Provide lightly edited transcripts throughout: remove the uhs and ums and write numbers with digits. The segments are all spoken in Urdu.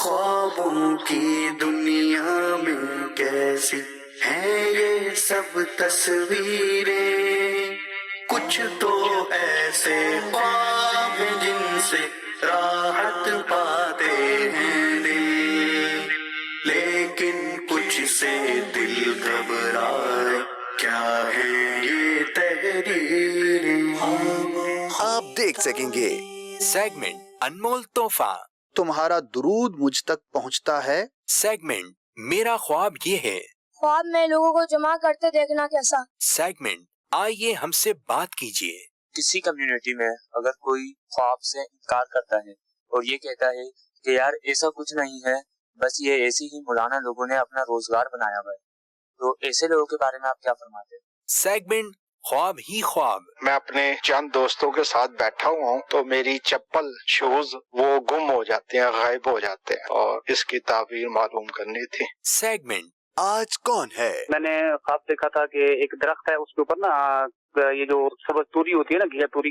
خوابوں کی دنیا میں کیسی ہیں یہ سب تصویریں، کچھ تو ایسے خواب ہیں جن سے راحت پاتے ہیں دل، لیکن کچھ سے دل گھبرائے، کیا ہے یہ تحریریں۔ آپ دیکھ سکیں گے سیگمنٹ انمول تحفہ، تمہارا درود مجھ تک پہنچتا ہے، سیگمنٹ میرا خواب یہ ہے، خواب میں لوگوں کو جمع کرتے دیکھنا کیسا، سیگمنٹ آئیے ہم سے بات کیجیے۔ کسی کمیونٹی میں اگر کوئی خواب سے انکار کرتا ہے اور یہ کہتا ہے کہ یار ایسا کچھ نہیں ہے، بس یہ ایسی ہی مولانا لوگوں نے اپنا روزگار بنایا ہوا ہے، تو ایسے لوگوں کے بارے میں آپ کیا فرماتے ہیں؟ سیگمنٹ خواب ہی خواب، میں اپنے چند دوستوں کے ساتھ بیٹھا ہوا ہوں تو میری چپل شوز وہ گم ہو جاتے ہیں، غائب ہو جاتے ہیں، اور اس کی تعبیر معلوم کرنی تھی۔ سیگمنٹ آج کون ہے؟ میں نے خواب دیکھا تھا کہ ایک درخت ہے، اس کے اوپر نا یہ جو سبز توری ہوتی ہے نا، گھیا توری،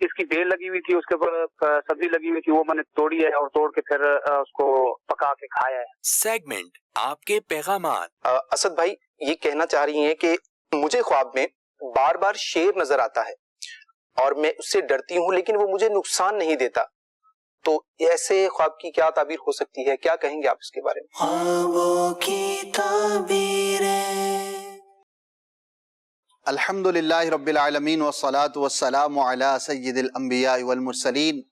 اس کی بیل لگی ہوئی تھی، اس کے اوپر سبزی لگی ہوئی تھی، وہ میں نے توڑی ہے اور توڑ کے پھر اس کو پکا کے کھایا ہے۔ سیگمنٹ آپ کے پیغامات، اسد بھائی یہ کہنا چاہ رہی ہیں کہ مجھے خواب میں بار بار شیر نظر آتا ہے اور میں اس سے ڈرتی ہوں، لیکن وہ مجھے نقصان نہیں دیتا، تو ایسے خواب کی کیا تعبیر ہو سکتی ہے؟ کیا کہیں گے آپ اس کے بارے میں؟ خوابوں کی تعبیریں۔ الحمدللہ رب العالمین والصلاة والسلام علی سید الانبیاء والمرسلین،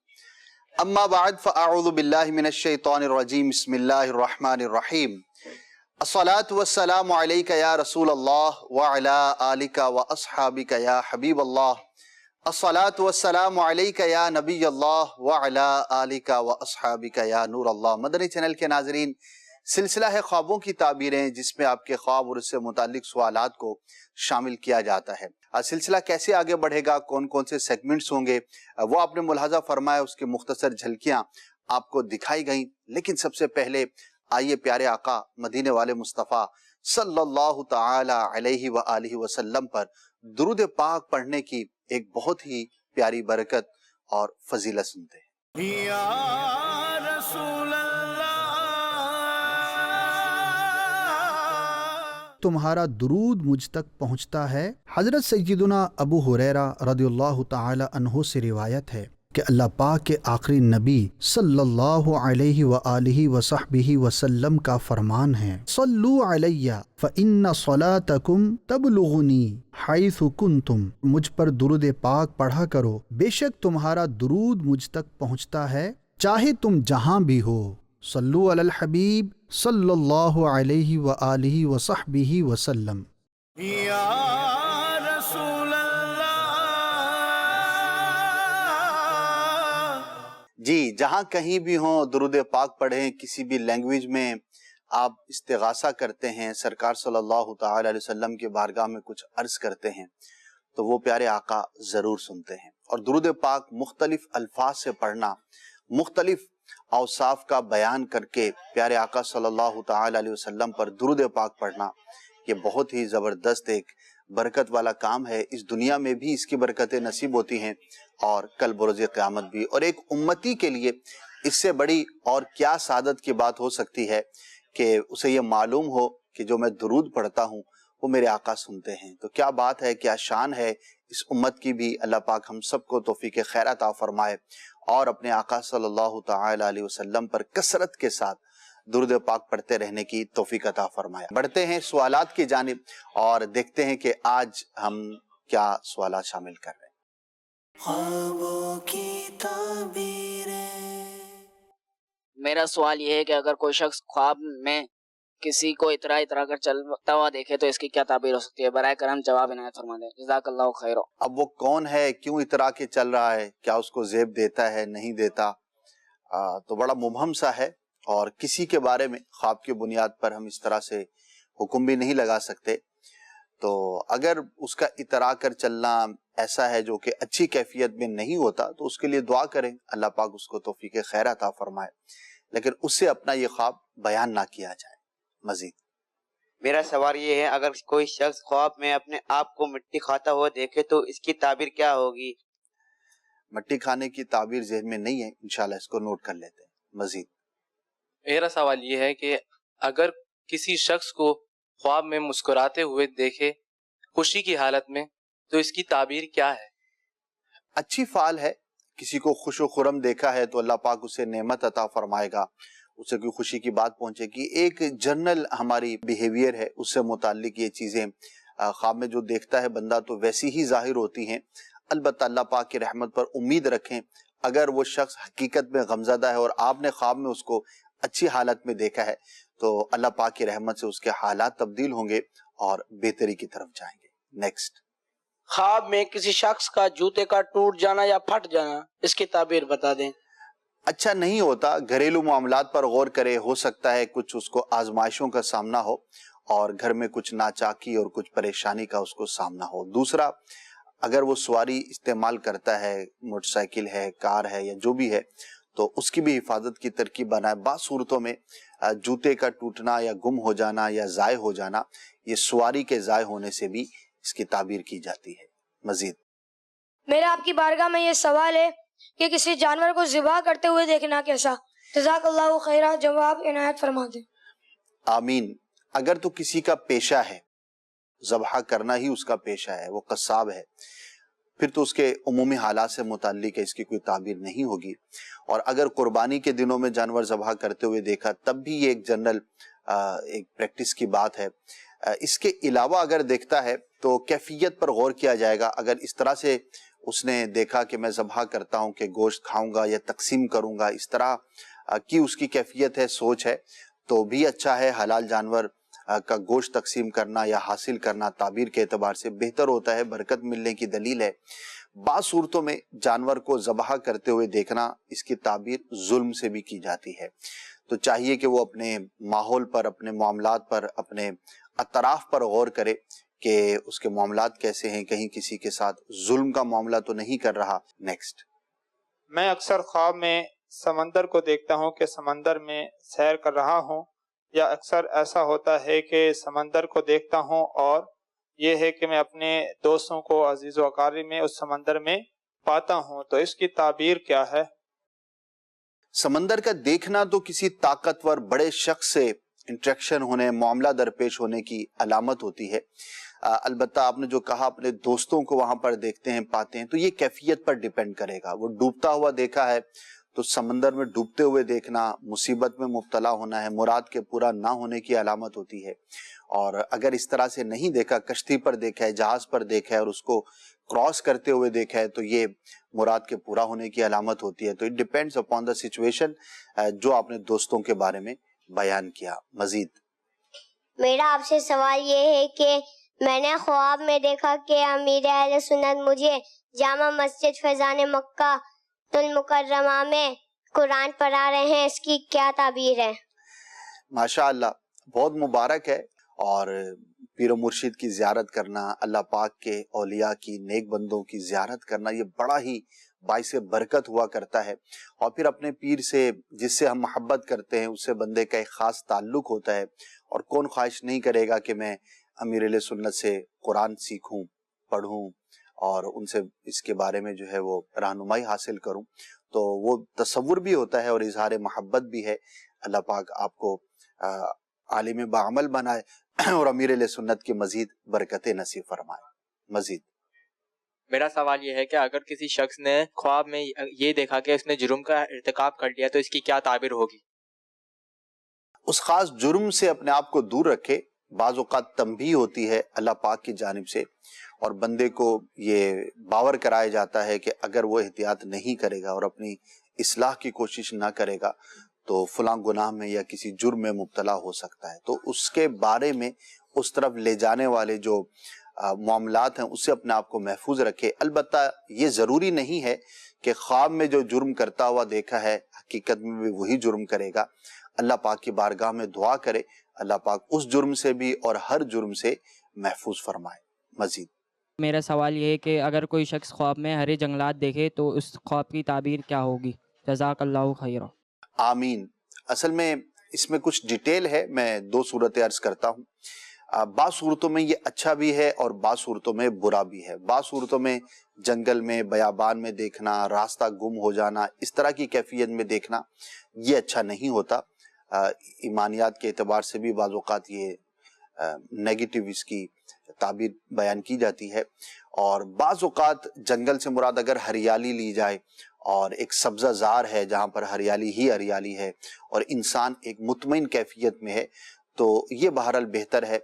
اما بعد فاعوذ باللہ من الشیطان الرجیم، بسم اللہ الرحمن الرحیم، الصلاة والسلام علیک یا رسول اللہ وعلی آلک واصحابک یا حبیب اللہ، الصلاة والسلام علیک یا نبی اللہ وعلی آلک واصحابک یا نور اللہ۔ مدنی چینل کے ناظرین، سلسلہ ہے خوابوں کی تعبیریں، جس میں آپ کے خواب اور اس سے متعلق سوالات کو شامل کیا جاتا ہے۔ سلسلہ کیسے آگے بڑھے گا، کون کون سے سیگمنٹس ہوں گے، وہ آپ نے ملاحظہ فرمایا، اس کی مختصر جھلکیاں آپ کو دکھائی گئیں۔ لیکن سب سے پہلے آئیے پیارے آقا مدینے والے مصطفیٰ صلی اللہ تعالی علیہ وآلہ وسلم پر درود پاک پڑھنے کی ایک بہت ہی پیاری برکت اور فضیلت سنتے ہیں۔ یا رسول اللہ، تمہارا درود مجھ تک پہنچتا ہے۔ حضرت سیدنا ابو ہریرہ رضی اللہ تعالی عنہ سے روایت ہے کہ اللہ پاک کے آخری نبی صلی اللہ علیہ وآلہ وصحبہ وسلم کا فرمان ہے، صلو علی فإن صلاتکم تبلغنی حیث کنتم، مجھ پر درود پاک پڑھا کرو، بے شک تمہارا درود مجھ تک پہنچتا ہے چاہے تم جہاں بھی ہو۔ صلو علی الحبیب صلی اللہ علیہ وآلہ وصحبہ وسلم۔ یا رسول اللہ۔ جی، جہاں کہیں بھی ہوں درود پاک پڑھیں، کسی بھی لینگویج میں آپ استغاثہ کرتے ہیں، سرکار صلی اللہ تعالی علیہ وسلم کے بارگاہ میں کچھ عرض کرتے ہیں تو وہ پیارے آقا ضرور سنتے ہیں۔ اور درود پاک مختلف الفاظ سے پڑھنا، مختلف اوصاف کا بیان کر کے پیارے آقا صلی اللہ تعالی علیہ وسلم پر درود پاک پڑھنا، یہ بہت ہی زبردست ایک برکت والا کام ہے۔ اس دنیا میں بھی اس کی برکتیں نصیب ہوتی ہیں اور کل بروز قیامت بھی۔ اور ایک امتی کے لیے اس سے بڑی اور کیا سعادت کی بات ہو سکتی ہے کہ اسے یہ معلوم ہو کہ جو میں درود پڑھتا ہوں وہ میرے آقا سنتے ہیں۔ تو کیا بات ہے، کیا شان ہے اس امت کی بھی۔ اللہ پاک ہم سب کو توفیق خیر عطا فرمائے اور اپنے آقا صلی اللہ تعالی علیہ وسلم پر کثرت کے ساتھ درود پاک پڑھتے رہنے کی توفیق عطا فرمائے۔ بڑھتے ہیں سوالات کی جانب اور دیکھتے ہیں کہ آج ہم کیا سوالات شامل کر رہے ہیں۔ خوابوں کی تعبیریں۔ میرا سوال یہ ہے کہ اگر کوئی شخص خواب میں کسی کو اترا کر چلتا ہوا دیکھے تو اس کی کیا تعبیر ہو سکتی ہے؟ برائے کرم جواب عنایت فرما دیں، جزاک اللہ خیر۔ اب وہ کون ہے، کیوں اترا کے چل رہا ہے، کیا اس کو زیب دیتا ہے نہیں دیتا، تو بڑا مبہم سا ہے، اور کسی کے بارے میں خواب کی بنیاد پر ہم اس طرح سے حکم بھی نہیں لگا سکتے۔ تو اگر اس کا اترا کر چلنا ایسا ہے جو کہ اچھی کیفیت میں نہیں ہوتا تو اس کے لیے دعا کریں، اللہ پاک اس کو توفیق خیر عطا فرمائے، لیکن اس سے اپنا یہ خواب بیان نہ کیا جائے۔ مزید میرا سوال یہ ہے، اگر کوئی شخص خواب میں اپنے آپ کو مٹی کھاتا ہوا دیکھے تو اس کی تعبیر کیا ہوگی؟ مٹی کھانے کی تعبیر ذہن میں نہیں ہے، انشاءاللہ اس کو نوٹ کر لیتے ہیں۔ مزید میرا سوال یہ ہے کہ اگر کسی شخص کو خواب میں مسکراتے ہوئے دیکھے خوشی کی حالت میں تو اس کی تعبیر کیا ہے؟ اچھی فعال ہے، کسی کو خوش و خرم دیکھا ہے تو اللہ پاک اسے نعمت عطا فرمائے گا، اسے کوئی خوشی کی بات پہنچے گی۔ ایک جنرل ہماری بیہیویئر ہے، اس سے متعلق یہ چیزیں خواب میں جو دیکھتا ہے بندہ تو ویسی ہی ظاہر ہوتی ہیں۔ البتہ اللہ پاک کی رحمت پر امید رکھیں، اگر وہ شخص حقیقت میں غمزدہ ہے اور آپ نے خواب میں اس کو اچھی حالت میں دیکھا ہے تو اللہ پاک کی رحمت سے اس کے حالات تبدیل ہوں گے اور بہتری کی طرف جائیں گے۔ نیکسٹ، خواب میں کسی شخص کا جوتے کا ٹوٹ جانا یا پھٹ جانا، اس کی تعبیر بتا دیں۔ اچھا نہیں ہوتا، گھریلو معاملات پر غور کرے، ہو سکتا ہے کچھ اس کو آزمائشوں کا سامنا ہو اور گھر میں کچھ ناچاکی اور کچھ پریشانی کا اس کو سامنا ہو۔ دوسرا، اگر وہ سواری استعمال کرتا ہے، موٹر سائیکل ہے، کار ہے یا جو بھی ہے، تو اس کی بھی حفاظت کی ترکیب بنائے۔ بعض صورتوں میں جوتے کا ٹوٹنا یا گم ہو جانا یا ضائع ہو جانا، یہ سواری کے ضائع ہونے سے بھی اس کی تعبیر کی جاتی ہے۔ مزید، میرا آپ کی بارگاہ میں یہ سوال ہے کہ کسی جانور کو ذبح کرتے ہوئے دیکھنا کیسا؟ جزاک اللہ خیرہ، جواب عنایت فرما دیں۔ آمین۔ اگر تو کسی کا پیشہ ہے، ذبح کرنا ہی اس کا پیشہ ہے، وہ قصاب ہے، پھر تو اس کے عمومی حالات سے متعلق ہے، اس کی کوئی تعبیر نہیں ہوگی۔ اور اگر قربانی کے دنوں میں جانور ذبح کرتے ہوئے دیکھا تب بھی یہ ایک جنرل ایک پریکٹس کی بات ہے۔ اس کے علاوہ اگر دیکھتا ہے تو کیفیت پر غور کیا جائے گا۔ اگر اس طرح سے اس نے دیکھا کہ میں ذبح کرتا ہوں کہ گوشت کھاؤں گا یا تقسیم کروں گا، اس طرح کی اس کی کیفیت ہے، سوچ ہے، تو بھی اچھا ہے۔ حلال جانور کا گوشت تقسیم کرنا یا حاصل کرنا تعبیر کے اعتبار سے بہتر ہوتا ہے، برکت ملنے کی دلیل ہے۔ بعض صورتوں میں جانور کو ذبح کرتے ہوئے دیکھنا، اس کی تعبیر ظلم سے بھی کی جاتی ہے۔ تو چاہیے کہ وہ اپنے ماحول پر، اپنے معاملات پر، اپنے اطراف پر غور کرے کہ اس کے معاملات کیسے ہیں، کہیں کسی کے ساتھ ظلم کا معاملہ تو نہیں کر رہا۔ نیکسٹ، میں اکثر خواب میں سمندر کو دیکھتا ہوں کہ سمندر میں سیر کر رہا ہوں، یا اکثر ایسا ہوتا ہے کہ سمندر کو دیکھتا ہوں اور یہ ہے کہ میں اپنے دوستوں کو عزیز و اقارب میں اس سمندر میں پاتا ہوں، تو اس کی تعبیر کیا ہے؟ سمندر کا دیکھنا تو کسی طاقتور بڑے شخص سے انٹریکشن ہونے، معاملہ درپیش ہونے کی علامت ہوتی ہے۔ البتہ آپ نے جو کہا اپنے دوستوں کو وہاں پر دیکھتے ہیں، پاتے ہیں، تو یہ کیفیت پر ڈیپینڈ کرے گا۔ وہ ڈوبتا ہوا دیکھا ہے تو سمندر میں ڈوبتے ہوئے دیکھنا مصیبت میں مبتلا ہونا ہے، مراد کے پورا نہ ہونے کی علامت ہوتی ہے۔ اور اگر اس طرح سے نہیں دیکھا، کشتی پر دیکھا ہے، جہاز پر دیکھا ہے اور اس کو کراس کرتے ہوئے دیکھا ہے، تو یہ مراد کے پورا ہونے کی علامت ہوتی ہے۔ تو it depends upon the situation, جو آپ نے دوستوں کے بارے میں بیان کیا۔ مزید، میرا آپ سے سوال یہ ہے کہ میں نے خواب میں دیکھا کہ امیر اہل سنت مجھے جامع مسجد فیضان مکہ المکرمہ میں قرآن پڑھا رہے ہیں، اس کی کیا تعبیر ہے؟ ماشاءاللہ، بہت مبارک ہے۔ اور پیر و مرشد کی زیارت کرنا، اللہ پاک کے اولیاء کی، نیک بندوں کی زیارت کرنا، یہ بڑا ہی باعث برکت ہوا کرتا ہے۔ اور پھر اپنے پیر سے، جس سے ہم محبت کرتے ہیں، اس سے بندے کا ایک خاص تعلق ہوتا ہے۔ اور کون خواہش نہیں کرے گا کہ میں امیر اہل سنت سے قرآن سیکھوں، پڑھوں اور ان سے اس کے بارے میں جو ہے وہ رہنمائی حاصل کروں۔ تو وہ تصور بھی ہوتا ہے اور اظہار محبت بھی ہے۔ اللہ پاک آپ کو عالم بعمل بنائے اور امیر اہل سنت کی مزید برکتیں نصیب فرمائے۔ مزید، میرا سوال یہ ہے کہ اگر کسی شخص نے خواب میں یہ دیکھا کہ اس نے جرم کا ارتکاب کر لیا تو اس کی کیا تعبیر ہوگی؟ اس خاص جرم سے اپنے آپ کو دور رکھے۔ بعض اوقات تنبیہ ہوتی ہے اللہ پاک کی جانب سے، اور بندے کو یہ باور کرایا جاتا ہے کہ اگر وہ احتیاط نہیں کرے گا اور اپنی اصلاح کی کوشش نہ کرے گا تو فلاں گناہ میں یا کسی جرم میں مبتلا ہو سکتا ہے۔ تو اس کے بارے میں اس طرف لے جانے والے جو معاملات ہیں، اس سے اپنے آپ کو محفوظ رکھے۔ البتہ یہ ضروری نہیں ہے کہ خواب میں جو جرم کرتا ہوا دیکھا ہے حقیقت میں بھی وہی جرم کرے گا۔ اللہ پاک کی بارگاہ میں دعا کرے، اللہ پاک اس جرم سے بھی اور ہر جرم سے محفوظ فرمائے۔ مزید، میرا سوال یہ ہے کہ اگر کوئی شخص خواب میں ہرے جنگلات دیکھے تو اس خواب کی تعبیر کیا ہوگی؟ جزاک اللہ خیرہ۔ آمین۔ اصل میں اس میں کچھ ڈیٹیل ہے، میں دو صورتیں عرض کرتا ہوں۔ بعض صورتوں میں یہ اچھا بھی ہے اور بعض صورتوں میں برا بھی ہے۔ بعض صورتوں میں جنگل میں، بیابان میں دیکھنا، راستہ گم ہو جانا، اس طرح کی کیفیت میں دیکھنا یہ اچھا نہیں ہوتا۔ ایمانیات کے اعتبار سے بھی بعض اوقات یہ نیگیٹو اس کی تعبیر بیان کی جاتی ہے، اور بعض اوقات جنگل سے مراد اگر ہریالی لی جائے اور ایک سبزہ زار ہے جہاں پر ہریالی ہی ہریالی ہے اور انسان ایک مطمئن کیفیت میں ہے، تو یہ بہرحال بہتر ہے،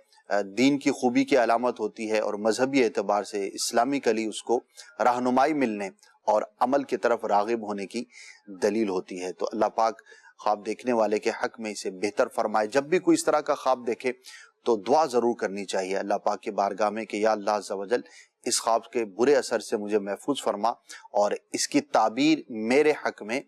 دین کی خوبی کی علامت ہوتی ہے، اور مذہبی اعتبار سے اسلامکلی اس کو رہنمائی ملنے اور عمل کی طرف راغب ہونے کی دلیل ہوتی ہے۔ تو اللہ پاک خواب دیکھنے والے کے حق میں اسے بہتر فرمائے۔ جب بھی کوئی اس طرح کا خواب دیکھے تو دعا ضرور کرنی چاہیے اللہ پاک کے بارگاہ میں کہ یا اللہ عز و جل اس خواب کے برے اثر سے مجھے محفوظ فرما، اور اس کی تعبیر میرے حق میں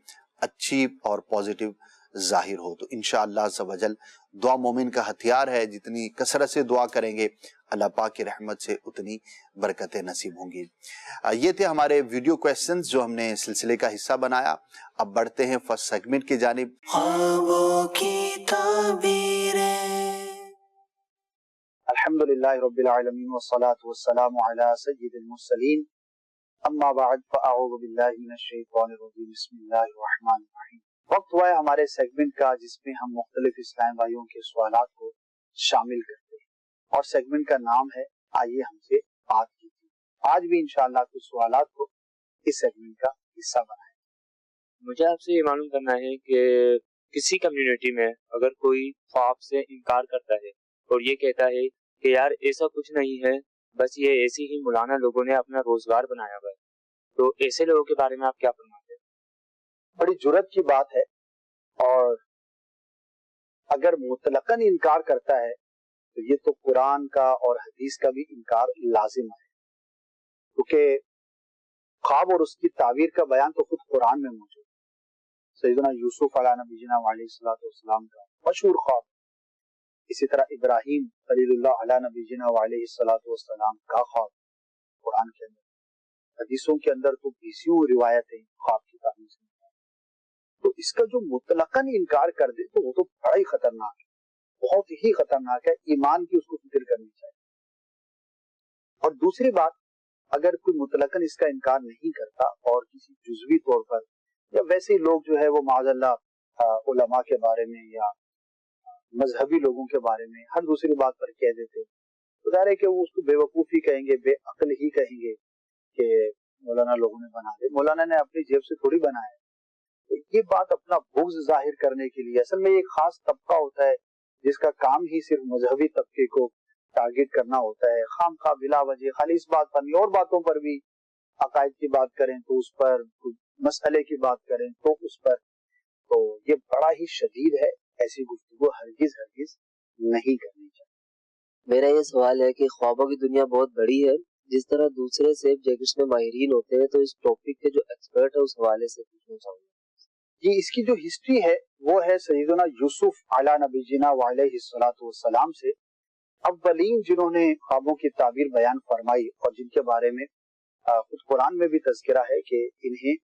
اچھی اور پازیٹیو ظاہر ہو۔ تو انشاءاللہ عز و جل دعا مومن کا ہتھیار ہے، جتنی کثرت سے دعا کریں گے اللہ پاک کی رحمت سے اتنی برکتیں نصیب ہوں گی۔ یہ تھے ہمارے ویڈیو کویسچنز جو ہم نے سلسلے کا حصہ بنایا۔ اب بڑھتے ہیں فرسٹ سیگمنٹ کی جانب۔ خوابوں کی تعبیریں۔ الحمدللہ رب العالمین والصلاة والسلام علی سید المرسلین، اما بعد فاعوذ باللہ من الشیطان الرجیم، بسم اللہ الرحمن الرحیم۔ وقت ہوا ہے ہمارے سیگمنٹ کا جس میں ہم مختلف اسلام بھائیوں کے سوالات کو شامل کرتے ہیں، اور سیگمنٹ کا نام ہے آئیے ہم سے بات کیجیے۔ آج بھی انشاءاللہ کچھ سوالات کو اس سیگمنٹ کا حصہ بنائیں۔ مجھے آپ سے یہ معلوم کرنا ہے کہ کسی کمیونٹی میں اگر کوئی خواب سے انکار کرتا ہے اور یہ کہتا ہے کہ یار ایسا کچھ نہیں ہے، بس یہ ایسی ہی مولانا لوگوں نے اپنا روزگار بنایا ہوا ہے، تو ایسے لوگوں کے بارے میں آپ کیا فرماتے ہیں؟ بڑی جرت کی بات ہے، اور اگر مطلقاً انکار کرتا ہے تو یہ تو قرآن کا اور حدیث کا بھی انکار لازم ہے، کیونکہ خواب اور اس کی تعبیر کا بیان تو خود قرآن میں موجود ہے۔ سیدنا یوسف علیہ نبینا علیہ السلام کا مشہور خواب، اسی طرح ابراہیم خلیل اللہ علیہ نبینا علیہ السلام کا خواب قرآن کے اندر، حدیثوں کے اندر تو بیسیوں روایتیں خواب کی تعبیر سے، تو اس کا جو مطلقاً انکار کر دے تو وہ تو بڑا ہی خطرناک ہے، بہت ہی خطرناک ہے، ایمان کی اس کو فکر کرنی چاہیے۔ اور دوسری بات، اگر کوئی مطلقاً اس کا انکار نہیں کرتا اور کسی جزوی طور پر، یا ویسے لوگ جو ہے وہ معاذ اللہ علماء کے بارے میں یا مذہبی لوگوں کے بارے میں ہر دوسری بات پر کہہ دیتے، تو ظاہر ہے کہ وہ اس کو بے وقوفی کہیں گے، بے عقل ہی کہیں گے کہ مولانا لوگوں نے بنا دے، مولانا نے اپنی جیب سے تھوڑی بنایا ہے۔ یہ بات اپنا بغض ظاہر کرنے کے لیے، اصل میں ایک خاص طبقہ ہوتا ہے جس کا کام ہی صرف مذہبی طبقے کو ٹارگٹ کرنا ہوتا ہے، خام خواہ بلا وجہ خالی اس بات پر نہیں، اور باتوں پر بھی، عقائد کی بات کریں تو اس پر، مسئلے کی بات کریں تو اس پر، تو یہ بڑا ہی شدید ہے، ایسی گفتگو ہرگز نہیں کرنی چاہیے۔ میرا یہ سوال ہے کہ خوابوں کی دنیا بہت بڑی ہے، جس طرح دوسرے سیف جیکٹس میں ماہرین ہوتے ہیں، تو اس ٹاپک کے جو ایکسپرٹ ہے اس حوالے سے پوچھنا چاہوں گا۔ جی، اس کی جو ہسٹری ہے وہ ہے سیدنا یوسف علیہ نبینا علیہ السلام سے، اولین جنہوں نے خوابوں کی تعبیر بیان فرمائی، اور جن کے بارے میں خود قرآن میں بھی تذکرہ ہے کہ انہیں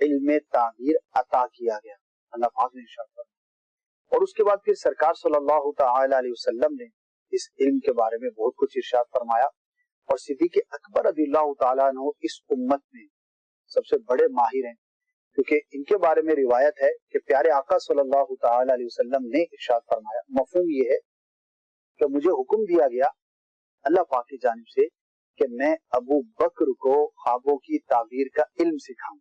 علم تعبیر عطا کیا گیا، اللہ پاک نے ارشاد فرمایا۔ اور اس کے بعد پھر سرکار صلی اللہ تعالی علیہ وسلم نے اس علم کے بارے میں بہت کچھ ارشاد فرمایا، اور صدیق اکبر رضی اللہ تعالیٰ عنہ اس امت میں سب سے بڑے ماہر ہیں، کیونکہ ان کے بارے میں روایت ہے کہ پیارے آقا صلی اللہ تعالی علیہ وسلم نے ارشاد فرمایا، مفہوم یہ ہے کہ مجھے حکم دیا گیا اللہ پاک کی جانب سے کہ میں ابو بکر کو خوابوں کی تعبیر کا علم سکھاؤں،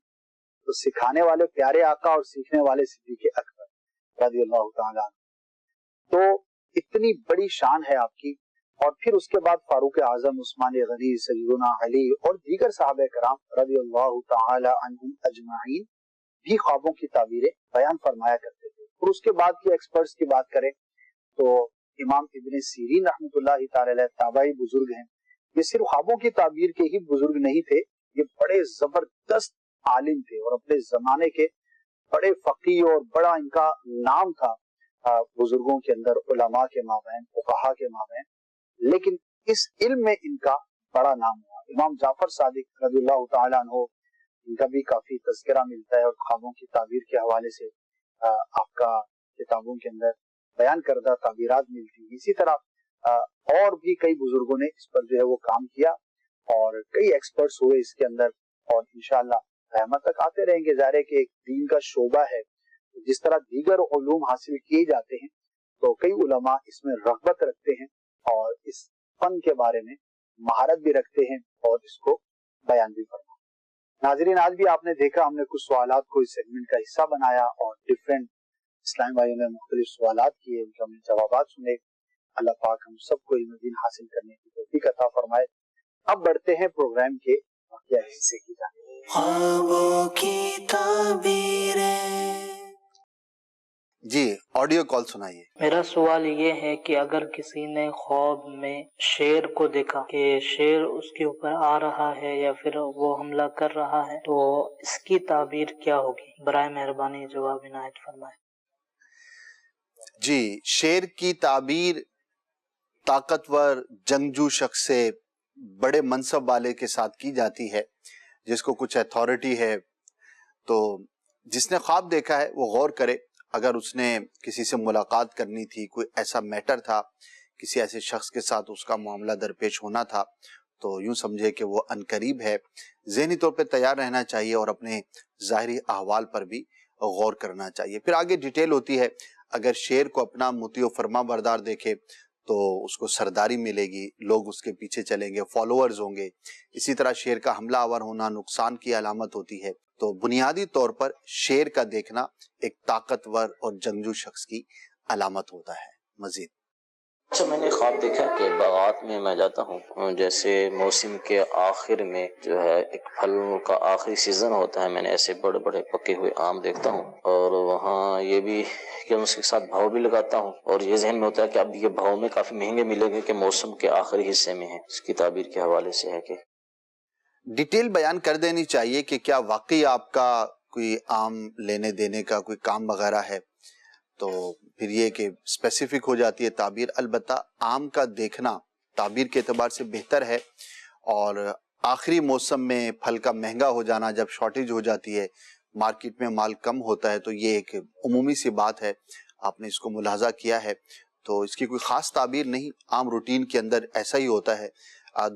تو سکھانے والے پیارے آقا اور سیکھنے والے صدیق اکبر رضی اللہ تعالیٰ عنہ۔ تو اتنی بڑی شان ہے آپ کی، اور پھر اس کے بعد فاروق اعظم، عثمان غنی، سیدنا علی اور دیگر صحابہ کرام رضی اللہ تعالی عنہم اجمعین بھی خوابوں کی تعبیریں بیان فرمایا کرتے تھے۔ اور اس کے بعد کی ایکسپرٹس کی بات کریں تو امام ابن سیرین رحمۃ اللہ تعالی علیہ تابعی بزرگ ہیں، یہ صرف خوابوں کی تعبیر کے ہی بزرگ نہیں تھے، یہ بڑے زبردست عالم تھے اور اپنے زمانے کے بڑے فقیہ، اور بڑا ان کا نام تھا بزرگوں کے اندر، علماء کے مابین، فقہاء کے مابین، لیکن اس علم میں ان کا بڑا نام ہوا۔ امام جعفر صادق رضی اللہ تعالیٰ عنہ، ان کا بھی کافی تذکرہ ملتا ہے، اور خوابوں کی تعبیر کے حوالے سے آپ کا کتابوں کے اندر بیان کردہ تعبیرات ملتی ہیں۔ اسی طرح اور بھی کئی بزرگوں نے اس پر جو ہے وہ کام کیا، اور کئی ایکسپرٹس ہوئے اس کے اندر، اور انشاءاللہ قیامت تک آتے رہیں گے۔ ظاہر ہے کہ ایک دین کا شعبہ ہے جس طرح دیگر علوم حاصل کیے جاتے ہیں تو کئی علماء اس میں رغبت رکھتے ہیں اور اس فن کے بارے میں مہارت بھی رکھتے ہیں اور اس کو بیان بھی فرماتے ہیں۔ ناظرین، آج بھی آپ نے دیکھا ہم نے کچھ سوالات کو اس سیگمنٹ کا حصہ بنایا اور ڈیفرنٹ اسلامی بھائیوں نے مختلف سوالات کیے، ان کے ہم نے جوابات سنے۔ اللہ پاک ہم سب کو علم دین حاصل کرنے کی توفیق عطا فرمائے۔ اب بڑھتے ہیں پروگرام کے واقعہ حصے کی جانب۔ خوابوں کی تعبیریں۔ جی آڈیو کال سنائیے۔ میرا سوال یہ ہے کہ اگر کسی نے خواب میں شیر کو دیکھا کہ شیر اس کے اوپر آ رہا ہے یا پھر وہ حملہ کر رہا ہے تو اس کی تعبیر کیا ہوگی؟ برائے مہربانی جواب عنایت فرمائے۔ جی، شیر کی تعبیر طاقتور جنگجو شخص سے، بڑے منصب والے کے ساتھ کی جاتی ہے جس کو کچھ اتھارٹی ہے۔ تو جس نے خواب دیکھا ہے وہ غور کرے، اگر اس نے کسی سے ملاقات کرنی تھی، کوئی ایسا میٹر تھا، کسی ایسے شخص کے ساتھ اس کا معاملہ درپیش ہونا تھا، تو یوں سمجھے کہ وہ عنقریب ہے۔ ذہنی طور پہ تیار رہنا چاہیے اور اپنے ظاہری احوال پر بھی غور کرنا چاہیے۔ پھر آگے ڈیٹیل ہوتی ہے، اگر شیر کو اپنا مطیع و فرما بردار دیکھے تو اس کو سرداری ملے گی، لوگ اس کے پیچھے چلیں گے، فالوورز ہوں گے۔ اسی طرح شیر کا حملہ آور ہونا نقصان کی علامت ہوتی ہے۔ تو بنیادی طور پر شیر کا دیکھنا ایک طاقتور اور جنگجو شخص کی علامت ہوتا ہے۔ مزید اچھا، میں نے خواب دیکھا کہ باغات میں میں جاتا ہوں، جیسے موسم کے آخر میں جو ہے ایک پھلوں کا آخری سیزن ہوتا ہے، میں نے ایسے بڑے بڑے پکے ہوئے آم دیکھتا ہوں، اور وہاں یہ بھی کہ اس کے ساتھ بھاؤ بھی لگاتا ہوں، اور یہ ذہن میں ہوتا ہے کہ اب یہ بھاؤ میں کافی مہنگے ملیں گے کہ موسم کے آخری حصے میں ہے۔ اس کی تعبیر کے حوالے سے ہے کہ ڈیٹیل بیان کر دینی چاہیے کہ کیا واقعی آپ کا کوئی آم لینے دینے کا کوئی کام وغیرہ ہے، تو پھر یہ کہ اسپیسیفک ہو جاتی ہے تعبیر۔ البتہ آم کا دیکھنا تعبیر کے اعتبار سے بہتر ہے، اور آخری موسم میں پھل کا مہنگا ہو جانا، جب شارٹیج ہو جاتی ہے، مارکیٹ میں مال کم ہوتا ہے، تو یہ ایک عمومی سی بات ہے، آپ نے اس کو ملاحظہ کیا ہے، تو اس کی کوئی خاص تعبیر نہیں، عام روٹین کے اندر ایسا ہی ہوتا ہے۔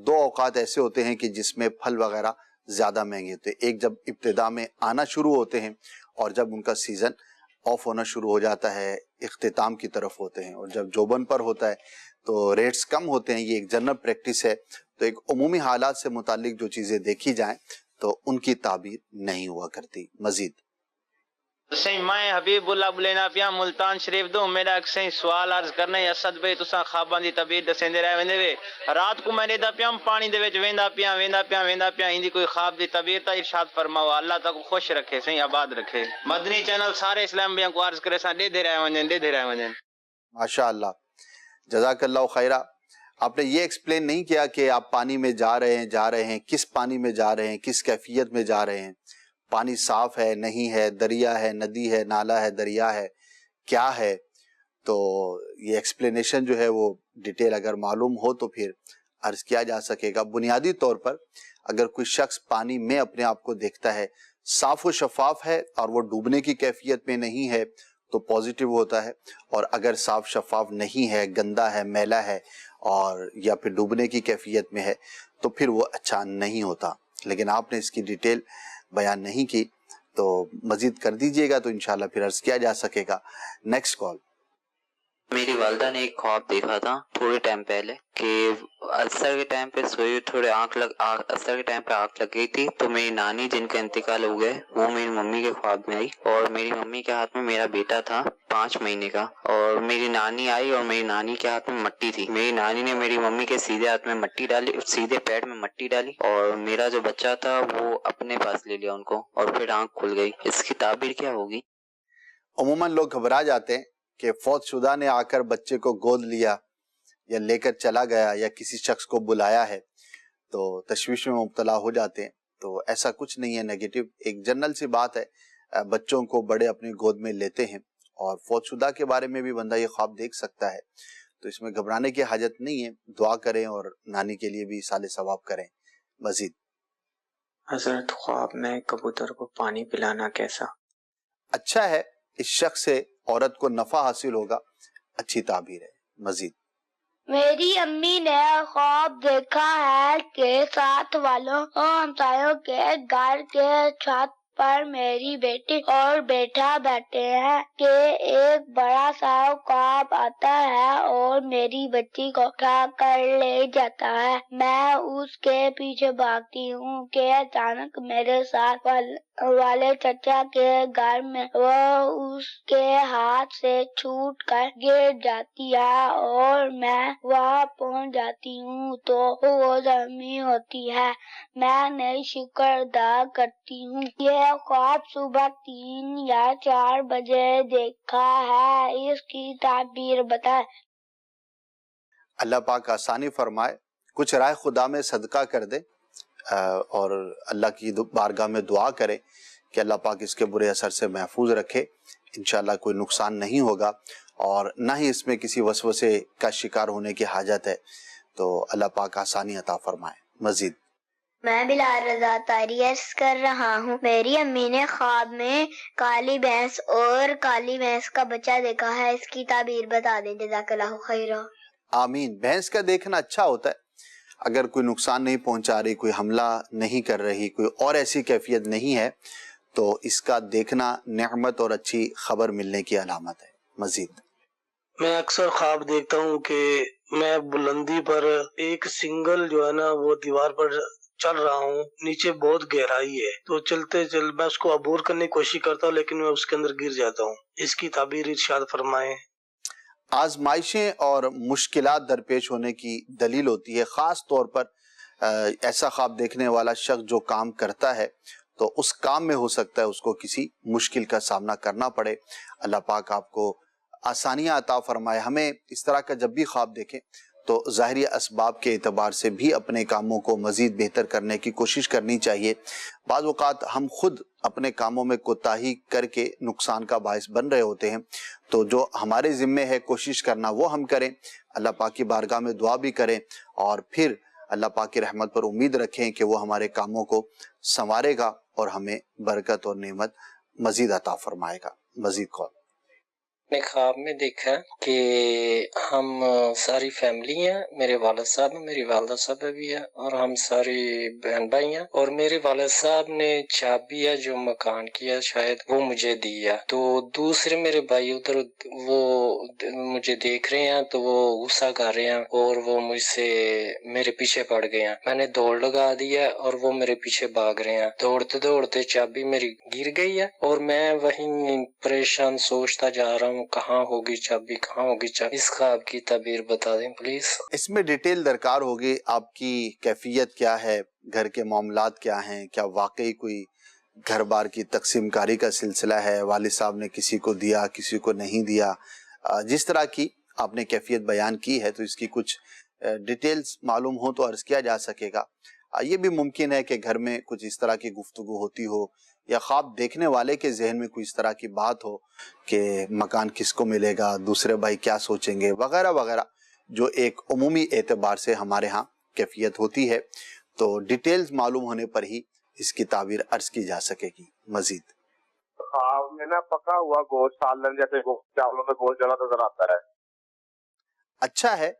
دو اوقات ایسے ہوتے ہیں کہ جس میں پھل وغیرہ زیادہ مہنگے ہوتے ہیں، ایک جب ابتدا میں آنا شروع ہوتے ہیں اور جب ان کا سیزن آف ہونا شروع ہو جاتا ہے، اختتام کی طرف ہوتے ہیں، اور جب جوبن پر ہوتا ہے تو ریٹس کم ہوتے ہیں۔ یہ ایک جنرل پریکٹس ہے، تو ایک عمومی حالات سے متعلق جو چیزیں دیکھی جائیں تو ان کی تعبیر نہیں ہوا کرتی۔ مزید میں حبیب اللہ بلینا پیا ملتان شریف دوں، میرا ایک سوال عرض کرنا ہے۔ اسد بھائی تساں خواباں دی تعبیر دسیندے رہے ویندے وے، رات کو میں دا پیام پانی دے وچ ویندا پیا ایندی کوئی خواب دی تعبیر تا ارشاد فرماؤ۔ اللہ تک خوش رکھے، صحیح آباد رکھے۔ مدنی چینل سارے اسلام بھائیوں کو عرض کرے سا دے دے رہے ونجن۔ ماشاءاللہ، جزاک اللہ خیرہ۔ آپ نے یہ ایکسپلین نہیں کیا کہ آپ پانی میں جا رہے ہیں، کس پانی میں جا رہے ہیں، کس کیفیت میں جا رہے ہیں، پانی صاف ہے نہیں ہے، دریا ہے، ندی ہے، نالا ہے، دریا ہے، کیا ہے۔ تو یہ ایکسپلینیشن جو ہے وہ ڈیٹیل اگر معلوم ہو تو پھر عرض کیا جا سکے گا۔ بنیادی طور پر اگر کوئی شخص پانی میں اپنے آپ کو دیکھتا ہے، صاف و شفاف ہے اور وہ ڈوبنے کی کیفیت میں نہیں ہے تو پازیٹیو ہوتا ہے، اور اگر صاف شفاف نہیں ہے، گندا ہے، میلا ہے، اور یا پھر ڈوبنے کی کیفیت میں ہے تو پھر وہ اچھا نہیں ہوتا۔ لیکن آپ نے اس کی ڈیٹیل بیان نہیں کی، تو مزید کر دیجئے گا تو انشاءاللہ پھر عرض کیا جا سکے گا۔ Next call. میری والدہ نے ایک خواب دیکھا تھا تھوڑے ٹائم پہلے کہ عصر کے ٹائم پہ سوئی تھوڑے عصر کے ٹائم پہ آنکھ لگ گئی تھی، تو میری نانی جن کا انتقال ہو گیا وہ میری ممی کے خواب میں آئی، اور میری ممی کے ہاتھ میں میرا بیٹا تھا 5 مہینے کا، اور میری نانی آئی اور میری نانی کے ہاتھ میں مٹی تھی۔ میری نانی نے میری ممی کے سیدھے ہاتھ میں مٹی ڈالی، سیدھے پیٹ میں مٹی ڈالی، اور میرا جو بچہ تھا وہ اپنے پاس لے لیا ان کو، اور پھر آنکھ کھل گئی۔ اس کی تعبیر کیا ہوگی؟ عموماً لوگ گھبرا جاتے ہیں کہ فوت شدہ نے آ کر بچے کو گود لیا یا لے کر چلا گیا یا کسی شخص کو بلایا ہے، تو تشویش میں مبتلا ہو جاتے ہیں۔ تو ایسا کچھ نہیں ہے، نیگیٹو ایک جنرل سی بات ہے، بچوں کو بڑے اپنی گود میں لیتے ہیں، اور فوت شدہ کے بارے میں بھی بندہ یہ خواب دیکھ سکتا ہے، تو اس میں گھبرانے کی حاجت نہیں ہے۔ دعا کریں اور نانی کے لیے بھی ایصال ثواب کریں۔ مزید حضرت، خواب میں کبوتر کو پانی پلانا کیسا؟ اچھا ہے، اس شخص سے عورت کو نفع حاصل ہوگا، اچھی تعبیر ہے۔ مزید میری امی نے خواب دیکھا ہے کہ ساتھ والوں اور ہمسایوں کے گھر کے چھت پر میری بیٹی اور بیٹا بیٹھے ہیں کہ ایک بڑا سا خواب آتا ہے اور میری بچی کو اٹھا کر لے جاتا ہے۔ میں اس کے پیچھے بھاگتی ہوں کہ اچانک میرے ساتھ والے چچا کے گھر میں وہ اس کے ہاتھ سے چھوٹ کر گر جاتی ہے اور میں وہاں پہنچ جاتی ہوں تو وہ زخمی ہوتی ہے۔ میں نے شکر ادا کرتی ہوں۔ یہ خواب صبح 3 یا 4 بجے دیکھا ہے، اس کی تعبیر بتائیں۔ اللہ پاک آسانی فرمائے، کچھ رائے خدا میں صدقہ کر دے اور اللہ کی بارگاہ میں دعا کرے کہ اللہ پاک اس کے برے اثر سے محفوظ رکھے۔ انشاءاللہ کوئی نقصان نہیں ہوگا اور نہ ہی اس میں کسی وسوسے کا شکار ہونے کی حاجت ہے، تو اللہ پاک آسانی عطا فرمائے۔ مزید میں بلال رضا طاہری عرض کر رہا ہوں، میری امی نے خواب میں کالی بھینس اور کالی بھینس کا بچہ دیکھا ہے، اس کی تعبیر بتا دیں، جزاک اللہ خیرا۔ آمین۔ بھینس کا دیکھنا اچھا ہوتا ہے، اگر کوئی نقصان نہیں پہنچا رہی، کوئی حملہ نہیں کر رہی، کوئی اور ایسی کیفیت نہیں ہے تو اس کا دیکھنا نعمت اور اچھی خبر ملنے کی علامت ہے۔ مزید میں اکثر خواب دیکھتا ہوں کہ میں بلندی پر ایک سنگل جو ہے نا وہ دیوار پر چل رہا ہوں، نیچے بہت گہرائی ہے، تو چلتے میں اس کو عبور کرنے کی کوشش کرتا ہوں لیکن میں اس کے اندر گر جاتا ہوں، اس کی تعبیر ارشاد فرمائیں۔ آزمائشیں اور مشکلات درپیش ہونے کی دلیل ہوتی ہے، خاص طور پر ایسا خواب دیکھنے والا شخص جو کام کرتا ہے تو اس کام میں ہو سکتا ہے اس کو کسی مشکل کا سامنا کرنا پڑے۔ اللہ پاک آپ کو آسانیاں عطا فرمائے۔ ہمیں اس طرح کا جب بھی خواب دیکھیں تو ظاہری اسباب کے اعتبار سے بھی اپنے کاموں کو مزید بہتر کرنے کی کوشش کرنی چاہیے۔ بعض اوقات ہم خود اپنے کاموں میں کوتاہی کر کے نقصان کا باعث بن رہے ہوتے ہیں، تو جو ہمارے ذمے ہے کوشش کرنا وہ ہم کریں، اللہ پاک کی بارگاہ میں دعا بھی کریں اور پھر اللہ پاک کی رحمت پر امید رکھیں کہ وہ ہمارے کاموں کو سنوارے گا اور ہمیں برکت اور نعمت مزید عطا فرمائے گا۔ مزید کال۔ میں خواب میں دیکھا کہ ہم ساری فیملی ہیں، میرے والد صاحب ہیں، میری والدہ صاحب بھی ہے اور ہم ساری بہن بھائی ہیں، اور میرے والد صاحب نے چابی ہے جو مکان کی ہے شاید وہ مجھے دی ہے، تو دوسرے میرے بھائی ادھر وہ مجھے دیکھ رہے ہیں تو وہ غصہ کر رہے ہیں اور وہ مجھ سے میرے پیچھے پڑ گئے ہیں۔ میں نے دوڑ لگا دی ہے اور وہ میرے پیچھے بھاگ رہے ہیں، دوڑتے دوڑتے چابی میری گر گئی ہے اور میں وہیں پریشان سوچتا جا رہا ہوں کہاں ہوگی چابی، کہاں ہوگی چابی۔ اس خواب کی تعبیر بتا دیں پلیز۔ اس میں ڈیٹیل درکار ہوگی، آپ کی کیفیت کیا ہے، گھر کے معاملات کیا ہیں، کیا واقعی کوئی گھر بار کی تقسیم کاری کا سلسلہ ہے، والد صاحب نے کسی کو دیا کسی کو نہیں دیا، جس طرح کی آپ نے کیفیت بیان کی ہے تو اس کی کچھ ڈیٹیلز معلوم ہو تو عرض کیا جا سکے گا۔ یہ بھی ممکن ہے کہ گھر میں کچھ اس طرح کی گفتگو ہوتی ہو یا خواب دیکھنے والے کے ذہن میں کوئی اس طرح کی بات ہو کہ مکان کس کو ملے گا، دوسرے بھائی کیا سوچیں گے وغیرہ وغیرہ، جو ایک عمومی اعتبار سے ہمارے ہاں کیفیت ہوتی ہے، تو ڈیٹیلز معلوم ہونے پر ہی اس کی تعبیر عرض کی جا سکے گی۔ مزید خواب میں نا پکا ہوا گوشت سالن جیسے چاولوں میں گوشت جلا نظر آتا ہے۔ اچھا ہے،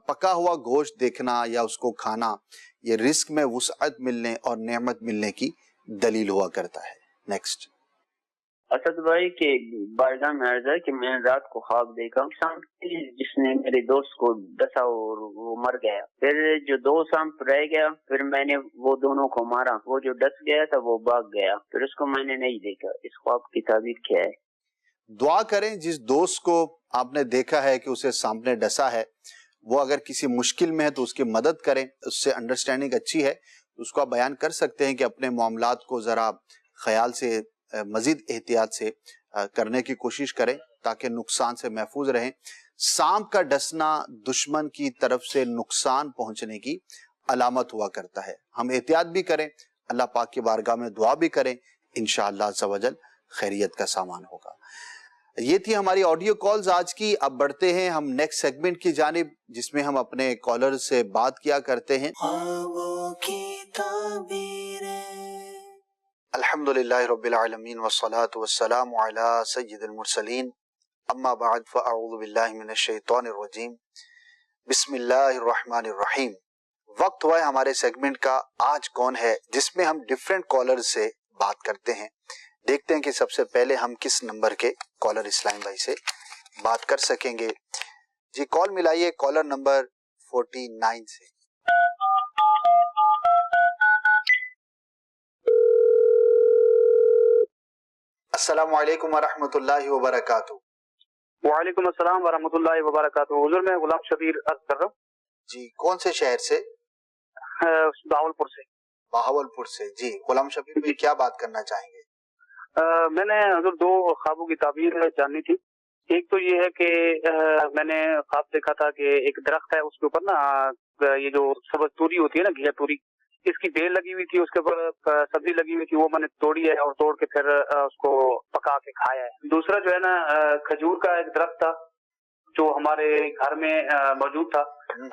پکا ہوا گوشت دیکھنا یا اس کو کھانا یہ رزق میں وسعت ملنے اور نعمت ملنے کی دلیل ہوا کرتا ہے۔ نیکسٹ اسد بھائی کے بارگاہ میں عرض ہے کہ میں نے رات کو خواب دیکھا جس نے میرے دوست کو ڈسا اور وہ مر گیا، پھر جو دو سانپ رہ گیا، پھر میں نے وہ دونوں کو مارا، وہ جو ڈس گیا تھا وہ بھاگ گیا، پھر اس کو میں نے نہیں دیکھا۔ اس خواب کی تعبیر کیا ہے؟ دعا کریں جس دوست کو آپ نے دیکھا ہے کہ اسے سانپ نے ڈسا ہے، وہ اگر کسی مشکل میں ہے تو اس کی مدد کریں، اس سے انڈرسٹینڈنگ اچھی ہے، اس کو آپ بیان کر سکتے ہیں کہ اپنے معاملات کو ذرا خیال سے مزید احتیاط سے کرنے کی کوشش کریں تاکہ نقصان سے محفوظ رہیں۔ سانپ کا ڈسنا دشمن کی طرف سے نقصان پہنچنے کی علامت ہوا کرتا ہے۔ ہم احتیاط بھی کریں، اللہ پاک کی بارگاہ میں دعا بھی کریں، انشاءاللہ عز و جل خیریت کا سامان ہوگا۔ یہ تھی ہماری آڈیو کالز آج کی۔ اب بڑھتے ہیں ہم نیکسٹ سیگمنٹ کی جانب جس میں ہم اپنے کالر سے بات کیا کرتے ہیں۔ الحمدللہ رب العالمین والصلاة والسلام علی سید المرسلین، اما بعد فاعوذ باللہ من الشیطان الرجیم، بسم اللہ الرحمن الرحیم۔ وقت ہوا ہے ہمارے سیگمنٹ کا آج کون ہے، جس میں ہم ڈیفرنٹ کالر سے بات کرتے ہیں. دیکھتے ہیں کہ سب سے پہلے ہم کس نمبر کے کالر اسلام بھائی سے بات کر سکیں گے. جی کال ملائیے کالر نمبر 49 سے. السلام علیکم ورحمۃ اللہ وبرکاتہ. وعلیکم السلام ورحمۃ اللہ وبرکاتہ. حضور میں غلام شبیر عرض کر رہا ہوں. جی کون سے شہر سے؟ بہاولپور سے. بہاولپور سے. جی غلام شبیر بھائی کیا بات کرنا چاہیں گے؟ میں نے حضور 2 خوابوں کی تعبیر جاننی تھی. ایک تو یہ ہے کہ میں نے خواب دیکھا تھا کہ ایک درخت ہے, اس کے اوپر نا یہ جو سبز توری ہوتی ہے نا, گھیا توری, اس کی بیل لگی ہوئی تھی, اس کے اوپر سبزی لگی ہوئی تھی. وہ میں نے توڑی ہے اور توڑ کے پھر اس کو پکا کے کھایا ہے. دوسرا جو ہے نا کھجور کا ایک درخت تھا جو ہمارے گھر میں موجود تھا.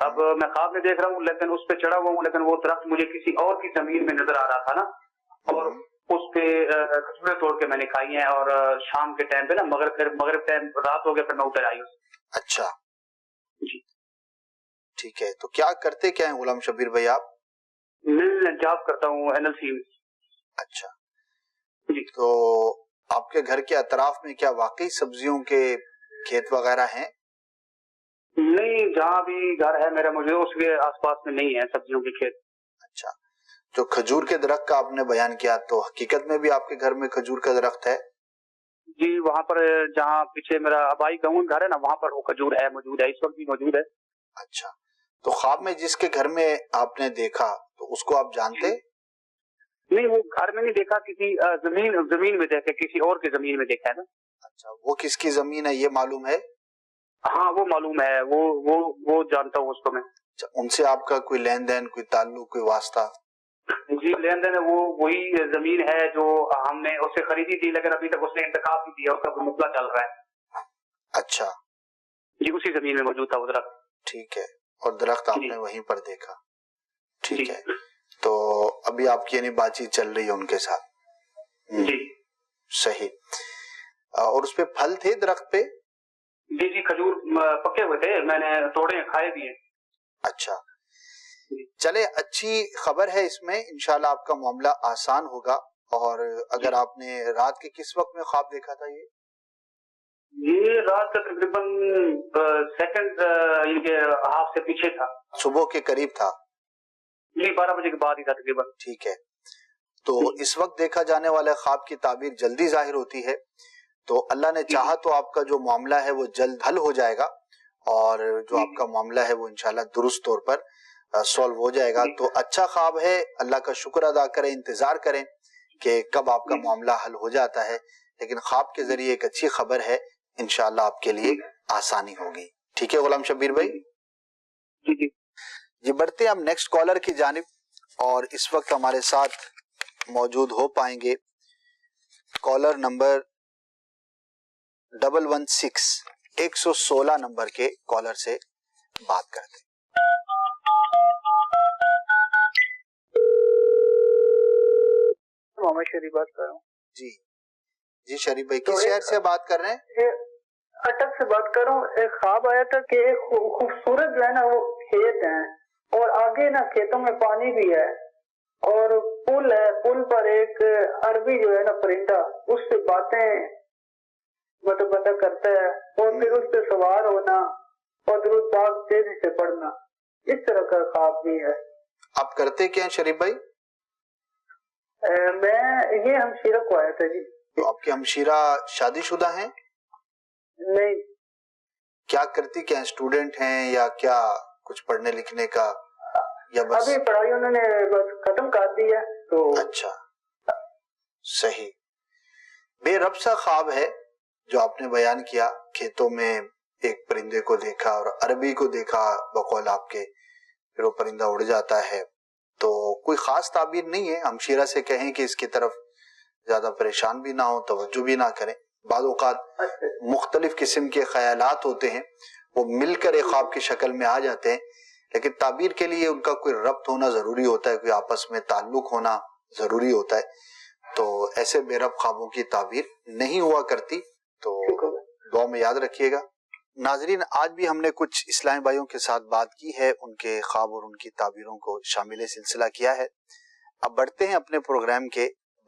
اب میں خواب میں دیکھ رہا ہوں لیکن اس پہ چڑھا ہوا ہوں, لیکن وہ درخت مجھے کسی اور کی زمین میں نظر آ رہا تھا نا, اور اس پہ کھجوریں توڑ کے میں نے کھائی ہیں. اور شام کے ٹائم پہ نا مغرب ٹائم رات ہو گیا, پھر میں اتر آئی ہوں. اچھا جی ٹھیک ہے. تو کیا کرتے کیا ہیں غلام شبیر بھائی آپ؟ میں جاب کرتا ہوں NLC میں. اچھا جی. تو آپ کے گھر کے اطراف میں کیا واقعی سبزیوں کے کھیت وغیرہ ہیں؟ نہیں, جہاں بھی گھر ہے میرا مجھے اس کے آس پاس میں نہیں ہے سبزیوں کے کھیت. اچھا, جو کھجور کے درخت کا آپ نے بیان کیا, تو حقیقت میں بھی آپ کے گھر میں کھجور کا درخت ہے؟ جی وہاں پر جہاں پیچھے میرا آبائی گاؤں گھر ہے نا, وہاں پر وہ کھجور ہے, موجود ہے, اس وقت بھی موجود ہے. اچھا, تو خواب میں جس کے گھر میں آپ نے دیکھا تو اس کو آپ جانتے؟ نہیں, وہ گھر میں نہیں دیکھا, کسی زمین میں دیکھا, کسی اور کی زمین میں دیکھا ہے نا. اچھا, وہ کس کی زمین ہے یہ معلوم ہے؟ ہاں وہ معلوم ہے, وہ جانتا ہوں اس کو میں. اچھا, ان سے آپ کا کوئی لین دین, کوئی تعلق, کوئی واسطہ؟ جی لین دین وہی زمین ہے جو ہم نے اس سے خریدی تھی, لیکن ابھی تک اس نے انتقال نہیں دیا, اس کا کوئی مسئلہ چل رہا ہے. اچھا جی اسی زمین میں موجود تھا وہ درخت. ٹھیک ہے, اور درخت آپ نے وہیں پر دیکھا. ٹھیک ہے, تو ابھی آپ کی یعنی بات چیت چل رہی ہے ان کے ساتھ؟ جی صحیح. اور اس پہ پھل تھے درخت پہ؟ جی جی کھجور پکے ہوئے تھے, میں نے توڑے کھائے بھی ہیں. اچھا چلے, اچھی خبر ہے اس میں, انشاءاللہ آپ کا معاملہ آسان ہوگا. اور اگر آپ نے رات کے کس وقت میں خواب دیکھا تھا؟ یہ رات کا تقریباً سیکنڈ ہاف سے پیچھے تھا, صبح کے قریب تھا. جی 12 بجے کے بعد ہی تھا تقریباً. ٹھیک ہے, تو اس وقت دیکھا جانے والے خواب کی تعبیر جلدی ظاہر ہوتی ہے, تو اللہ نے چاہا تو آپ کا جو معاملہ ہے وہ جلد حل ہو جائے گا, اور جو آپ کا معاملہ ہے وہ انشاءاللہ درست طور پر سولو ہو جائے گا. تو اچھا خواب ہے, اللہ کا شکر ادا کریں, انتظار کریں کہ کب آپ کا معاملہ حل ہو جاتا ہے, لیکن خواب کے ذریعے ایک اچھی خبر ہے, انشاءاللہ آپ کے لیے آسانی ہوگی. ٹھیک ہے غلام شبیر بھائی؟ جی بڑھتے ہیں ہم نیکسٹ کالر کی جانب, اور اس وقت ہمارے ساتھ موجود ہو پائیں گے کالر نمبر 116 نمبر کے کالر سے بات کرتے ہیں. محمد شریف بات کر رہا ہوں. جی شریف بھائی کس شہر سے بات کر رہے ہیں؟ اٹک سے بات کر رہا ہوں. ایک خواب آیا تھا کہ ایک خوبصورت جو ہے نا وہ کھیت ہیں, اور آگے نا کھیتوں میں پانی بھی ہے, اور پل ہے, پل پر ایک عربی جو ہے نا پرندہ اس سے باتیں بتا کرتا ہے, اور پھر اس پہ سوار ہونا اور درود پاک تیزی سے پڑھنا, اس طرح کا خواب بھی ہے. آپ کرتے کیا ہیں شریف بھائی؟ میں یہ ہمشیرہ کو آیا تھا. جی تو آپ کے ہمشیرہ شادی شدہ ہیں؟ نہیں. کیا کرتی کیا ہیں, اسٹوڈنٹ ہیں یا کیا کچھ پڑھنے لکھنے کا, یا بس ابھی پڑھائی انہوں نے بس ختم کر دی ہے تو. اچھا صحیح. بے رب سا خواب ہے جو آپ نے بیان کیا, کھیتوں میں ایک پرندے کو دیکھا اور عربی کو دیکھا بقول آپ کے, پھر وہ پرندہ اڑ جاتا ہے. تو کوئی خاص تعبیر نہیں ہے, ہمشیرہ سے کہیں کہ اس کی طرف زیادہ پریشان بھی نہ ہو, توجہ بھی نہ کریں. بعض اوقات مختلف قسم کے خیالات ہوتے ہیں, وہ مل کر ایک خواب کی شکل میں آ جاتے ہیں, لیکن تعبیر کے لیے ان کا کوئی ربط ہونا ضروری ہوتا ہے, کوئی آپس میں تعلق ہونا ضروری ہوتا ہے. تو ایسے بے رب خوابوں کی تعبیر نہیں ہوا کرتی, تو دعا میں یاد رکھیے گا. ناظرین, آج بھی ہم نے کچھ اسلامی بھائیوں کے ساتھ بات کی ہے, ان کے خواب اور ان کی تعبیروں کو شامل سلسلہ کیا ہے. اب بڑھتے ہیں اپنے پروگرام کے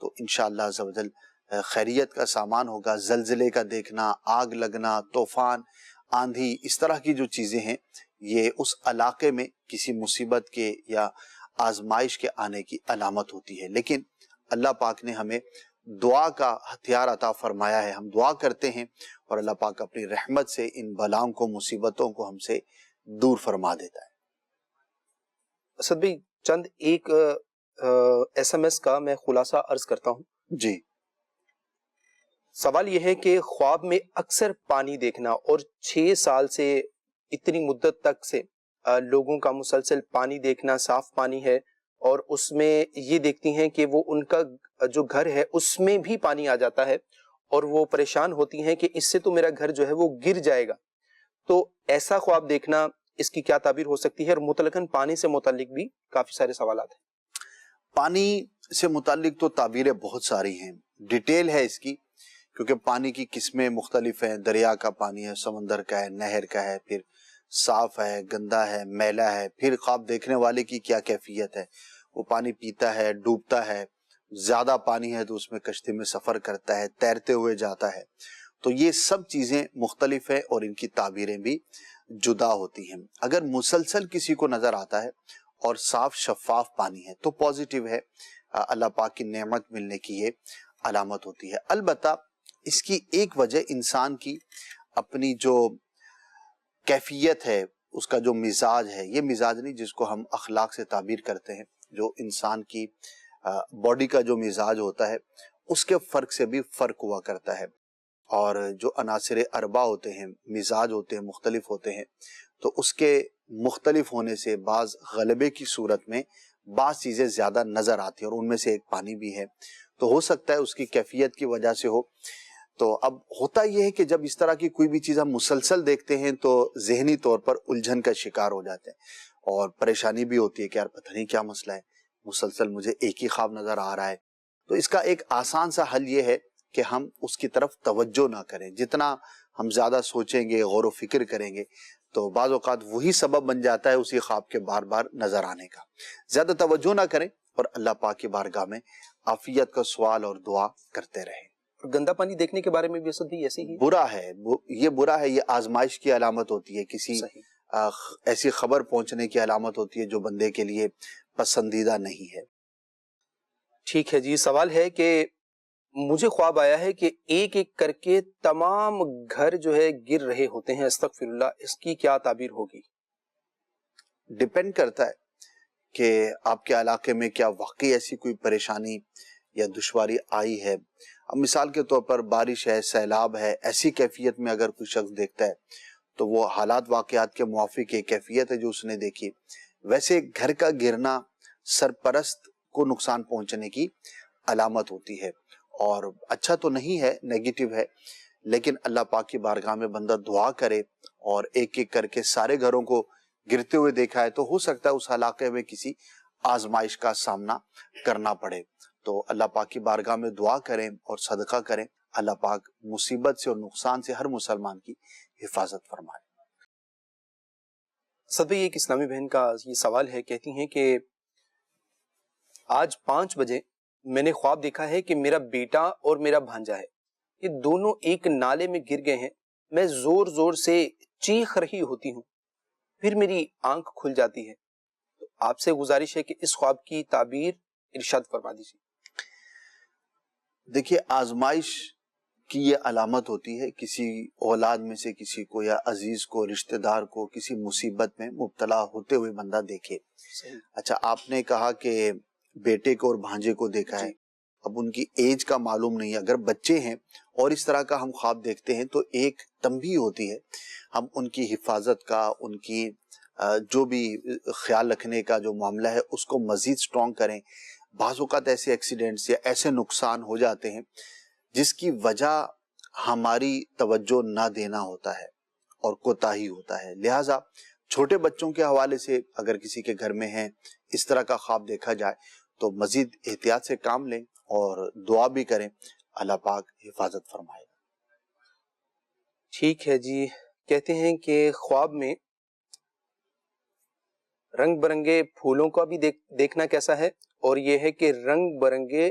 تو انشاءاللہ عز و جل خیریت کا سامان ہوگا. زلزلے کا دیکھنا، آگ لگنا، طوفان، آندھی، اس طرح کی جو چیزیں ہیں یہ اس علاقے میں کسی مصیبت کے یا آزمائش کے آنے کی علامت ہوتی ہے. لیکن اللہ پاک نے ہمیں دعا کا ہتھیار عطا فرمایا ہے. ہم دعا کرتے ہیں اور اللہ پاک اپنی رحمت سے ان بلاؤں کو، مصیبتوں کو ہم سے دور فرما دیتا ہے. اسد بھائی چند ایک ایس ایم ایس کا میں خلاصہ عرض کرتا ہوں. جی. سوال یہ ہے کہ خواب میں اکثر پانی دیکھنا اور 6 سال سے اتنی مدت تک سے لوگوں کا مسلسل پانی دیکھنا، صاف پانی ہے اور اس میں یہ دیکھتی ہیں کہ وہ ان کا جو گھر ہے اس میں بھی پانی آ جاتا ہے اور وہ پریشان ہوتی ہیں کہ اس سے تو میرا گھر جو ہے وہ گر جائے گا. تو ایسا خواب دیکھنا، اس کی کیا تعبیر ہو سکتی ہے؟ اور مطلقاً پانی سے متعلق بھی کافی سارے سوالات ہیں. پانی سے متعلق تو تعبیریں بہت ساری ہیں، ڈیٹیل ہے اس کی، کیونکہ پانی کی قسمیں مختلف ہیں. دریا کا پانی ہے، سمندر کا ہے، نہر کا ہے، پھر صاف ہے، گندا ہے، میلا ہے. پھر خواب دیکھنے والے کی کیا کیفیت ہے، وہ پانی پیتا ہے، ڈوبتا ہے، زیادہ پانی ہے تو اس میں کشتی میں سفر کرتا ہے، تیرتے ہوئے جاتا ہے. تو یہ سب چیزیں مختلف ہیں اور ان کی تعبیریں بھی جدا ہوتی ہیں. اگر مسلسل کسی کو نظر آتا ہے اور صاف شفاف پانی ہے تو پازیٹیو ہے، اللہ پاک کی نعمت ملنے کی یہ علامت ہوتی ہے. البتہ اس کی ایک وجہ انسان کی اپنی جو کیفیت ہے، اس کا جو مزاج ہے، یہ مزاج نہیں جس کو ہم اخلاق سے تعبیر کرتے ہیں، جو انسان کی باڈی کا جو مزاج ہوتا ہے اس کے فرق سے بھی فرق ہوا کرتا ہے. اور جو عناصر اربع ہوتے ہیں، مزاج ہوتے ہیں، مختلف ہوتے ہیں، تو اس کے مختلف ہونے سے بعض غلبے کی صورت میں بعض چیزیں زیادہ نظر آتی ہیں اور ان میں سے ایک پانی بھی ہے. تو ہو سکتا ہے اس کی کیفیت کی وجہ سے ہو. تو اب ہوتا یہ ہے کہ جب اس طرح کی کوئی بھی چیز ہم مسلسل دیکھتے ہیں تو ذہنی طور پر الجھن کا شکار ہو جاتے ہیں اور پریشانی بھی ہوتی ہے کہ یار پتہ نہیں کیا مسئلہ ہے، مسلسل مجھے ایک ہی خواب نظر آ رہا ہے. تو اس کا ایک آسان سا حل یہ ہے کہ ہم اس کی طرف توجہ نہ کریں. جتنا ہم زیادہ سوچیں گے، غور و فکر کریں گے، تو بعض اوقات وہی سبب بن جاتا ہے اسی خواب کے بار بار نظر آنے کا. زیادہ توجہ نہ کریں اور اللہ پاک کی بارگاہ میں عافیت کا سوال اور دعا کرتے رہیں. گندا پانی دیکھنے کے بارے میں بھی اسد بھی ایسی ہی برا ہے، یہ برا ہے، یہ آزمائش کی علامت ہوتی ہے، کسی ایسی خبر پہنچنے کی علامت ہوتی ہے جو بندے کے لیے پسندیدہ نہیں ہے. ٹھیک ہے جی. سوال ہے کہ مجھے خواب آیا ہے کہ ایک ایک کر کے تمام گھر جو ہے گر رہے ہوتے ہیں، استغفر اللہ، اس کی کیا تعبیر ہوگی؟ ڈیپینڈ کرتا ہے کہ آپ کے علاقے میں کیا واقعی ایسی کوئی پریشانی یا دشواری آئی ہے. اب مثال کے طور پر بارش ہے، سیلاب ہے، ایسی کیفیت میں اگر کوئی شخص دیکھتا ہے تو وہ حالات واقعات کے موافق ایک کیفیت ہے جو اس نے دیکھی. ویسے گھر کا گرنا سرپرست کو نقصان پہنچنے کی علامت ہوتی ہے اور اچھا تو نہیں ہے، نیگیٹو ہے. لیکن اللہ پاک کی بارگاہ میں بندہ دعا کرے اور ایک ایک کر کے سارے گھروں کو گرتے ہوئے دیکھا ہے تو ہو سکتا ہے اس علاقے میں کسی آزمائش کا سامنا کرنا پڑے. تو اللہ پاک کی بارگاہ میں دعا کریں اور صدقہ کریں. اللہ پاک مصیبت سے اور نقصان سے ہر مسلمان کی حفاظت فرمائے. صدی ایک اسلامی بہن کا یہ سوال ہے، کہتی ہیں کہ آج 5 بجے میں نے خواب دیکھا ہے کہ میرا بیٹا اور میرا بھانجا ہے، یہ دونوں ایک نالے میں گر گئے ہیں. میں زور زور سے چیخ رہی ہوتی ہوں، پھر میری آنکھ کھل جاتی ہے. تو آپ سے گزارش ہے کہ اس خواب کی تعبیر ارشاد فرما دیجیے. دیکھیے، آزمائش کی یہ علامت ہوتی ہے، کسی اولاد میں سے کسی کو یا عزیز کو، رشتہ دار کو کسی مصیبت میں مبتلا ہوتے ہوئے بندہ دیکھے. اچھا، آپ نے کہا کہ بیٹے کو اور بھانجے کو دیکھا ہے. اب ان کی ایج کا معلوم نہیں ہے. اگر بچے ہیں اور اس طرح کا ہم خواب دیکھتے ہیں تو ایک تنبیہ ہوتی ہے، ہم ان کی حفاظت کا، ان کی جو بھی خیال رکھنے کا جو معاملہ ہے اس کو مزید سٹرونگ کریں. بعض اوقات ایسے ایکسیڈنٹس یا ایسے نقصان ہو جاتے ہیں جس کی وجہ ہماری توجہ نہ دینا ہوتا ہے اور کوتاہی ہوتا ہے. لہٰذا چھوٹے بچوں کے حوالے سے اگر کسی کے گھر میں ہیں اس طرح کا خواب دیکھا جائے تو مزید احتیاط سے کام لیں اور دعا بھی کریں، اللہ پاک حفاظت فرمائے. ٹھیک ہے جی. کہتے ہیں کہ خواب میں رنگ برنگے پھولوں کا بھی دیکھنا کیسا ہے، اور یہ ہے کہ رنگ برنگے